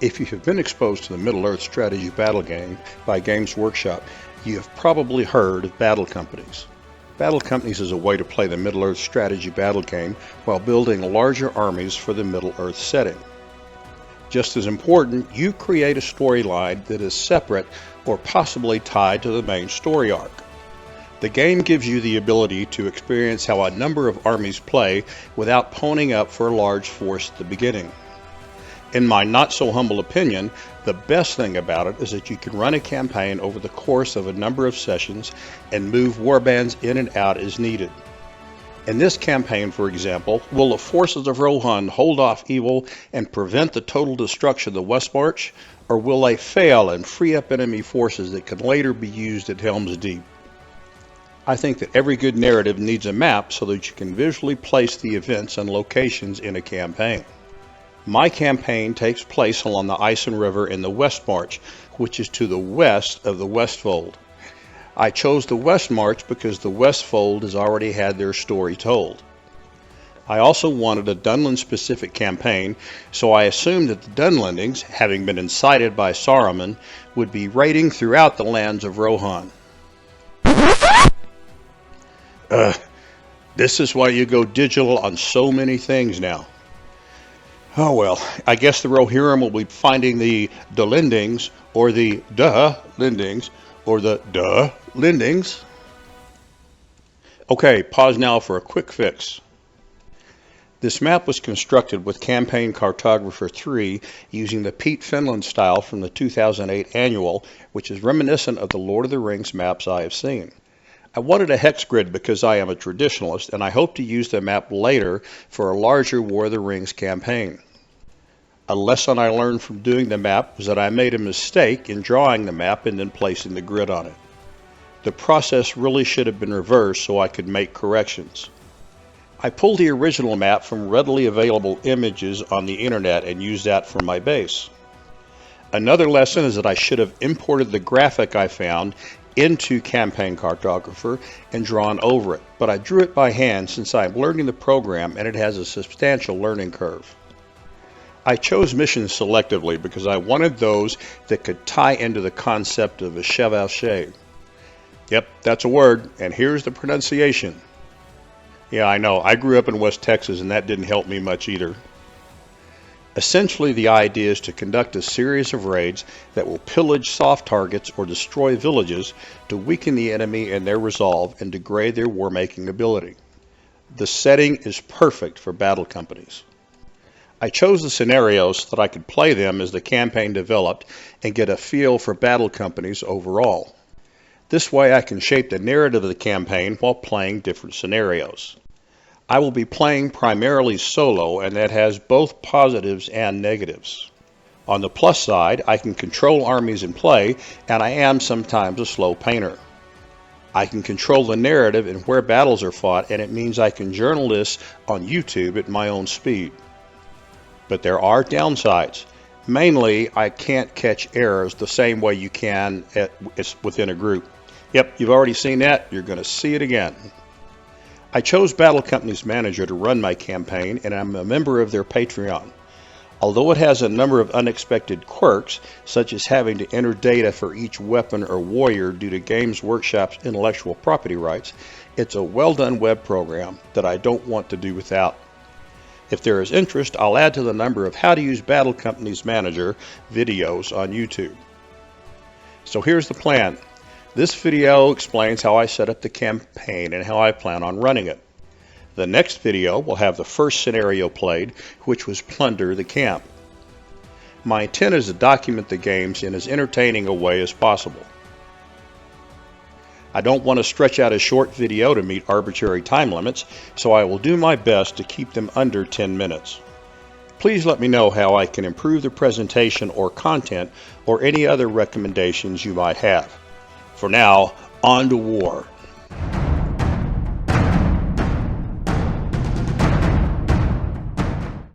If you have been exposed to the Middle-earth strategy battle game by Games Workshop, you have probably heard of battle companies. Battle companies is a way to play the Middle-earth strategy battle game while building larger armies for the Middle-earth setting. Just as important, you create a storyline that is separate or possibly tied to the main story arc. The game gives you the ability to experience how a number of armies play without ponying up for a large force at the beginning. In my not-so-humble opinion, the best thing about it is that you can run a campaign over the course of a number of sessions and move warbands in and out as needed. In this campaign, for example, will the forces of Rohan hold off evil and prevent the total destruction of the West March, or will they fail and free up enemy forces that can later be used at Helm's Deep? I think that every good narrative needs a map so that you can visually place the events and locations in a campaign. My campaign takes place along the Ison River in the West March, which is to the west of the Westfold. I chose the West March because the Westfold has already had their story told. I also wanted a Dunland-specific campaign, so I assumed that the Dunlendings, having been incited by Saruman, would be raiding throughout the lands of Rohan. This is why you go digital on so many things now. Oh well, I guess the Rohirrim will be finding the Dunlendings, or the Lendings, or the Lendings. Okay, pause now for a quick fix. This map was constructed with Campaign Cartographer 3 using the Pete Finland style from the 2008 annual, which is reminiscent of the Lord of the Rings maps I have seen. I wanted a hex grid because I am a traditionalist, and I hope to use the map later for a larger War of the Rings campaign. A lesson I learned from doing the map was that I made a mistake in drawing the map and then placing the grid on it. The process really should have been reversed so I could make corrections. I pulled the original map from readily available images on the internet and used that for my base. Another lesson is that I should have imported the graphic I found into Campaign Cartographer and drawn over it, but I drew it by hand since I'm learning the program and it has a substantial learning curve. I chose missions selectively because I wanted those that could tie into the concept of a chevauché. Yep, that's a word, and here's the pronunciation. Yeah, I know, I grew up in West Texas and that didn't help me much either. Essentially, the idea is to conduct a series of raids that will pillage soft targets or destroy villages to weaken the enemy and their resolve and degrade their war-making ability. The setting is perfect for battle companies. I chose the scenarios so that I could play them as the campaign developed and get a feel for battle companies overall. This way I can shape the narrative of the campaign while playing different scenarios. I will be playing primarily solo, and that has both positives and negatives. On the plus side, I can control armies in play, and I am sometimes a slow painter. I can control the narrative and where battles are fought, and it means I can journal this on YouTube at my own speed. But there are downsides. Mainly, I can't catch errors the same way you can within a group. Yep, you've already seen that. You're going to see it again. I chose Battle Company's manager to run my campaign, and I'm a member of their Patreon. Although it has a number of unexpected quirks, such as having to enter data for each weapon or warrior due to Games Workshop's intellectual property rights, it's a well-done web program that I don't want to do without. If there is interest, I'll add to the number of How to Use Battle Company's Manager videos on YouTube. So here's the plan. This video explains how I set up the campaign and how I plan on running it. The next video will have the first scenario played, which was Plunder the Camp. My intent is to document the games in as entertaining a way as possible. I don't want to stretch out a short video to meet arbitrary time limits, so I will do my best to keep them under 10 minutes. Please let me know how I can improve the presentation or content or any other recommendations you might have. For now, on to war.